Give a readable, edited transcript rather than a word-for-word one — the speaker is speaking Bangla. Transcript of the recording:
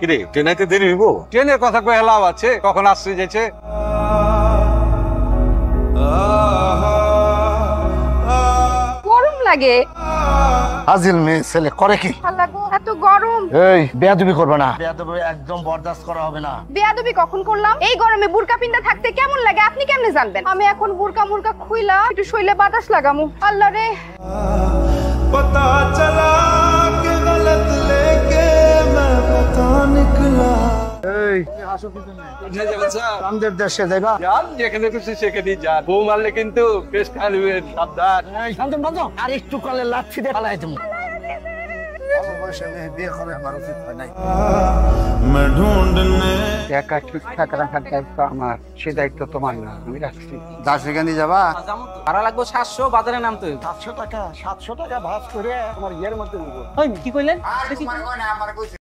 কিরে ট্রেনাইতে দেরি হইব? ট্রেনের কথা কই লাভ আছে, কখন আসছে যেছে। গরম লাগে। আজিল মেয়ে ছেলে করে কি? আল্লাহ গো, এত গরম। এই বেয়াদবি করবে না, বেয়াদবি একদম বরদাস্ত করা হবে না। বেয়াদবি কখন করলাম? এই গরমে বুরকা পিন্দা থাকতে কেমন লাগে আপনি কেমনে জানবেন? আমি এখন বুরকা মুরকা খুইলা একটু শৈলে বাতাস লাগামু। আল্লাহ রে, पता चला कि गलत लेके मैं पता निकला। এই আমাদের দেশে যাইবা? যান, যেখানে খুশি সেখানেই যান। বউ মারলে কিন্তু বেশ খালিবেন, সাবধান। এই শান্তন বাজো, আর একটু কালে লাচ্ছি দিয়ে পালাই তুমি। বয়সে মেয়ে বিয়ে করে আমার উচিত হয় নাই। मैं ढूंढने একা ঠিকঠাক রাখার দায়িত্ব আমার, সে দায়িত্ব তোমার না, আমি রাখছি। দার্জিলিং যাবা? ভাড়া লাগবে 700, বাজারে নামতে 700 টাকা, 700 টাকা ভাস করে তোমার ইয়ের মধ্যে নিবো। কি কইলেন?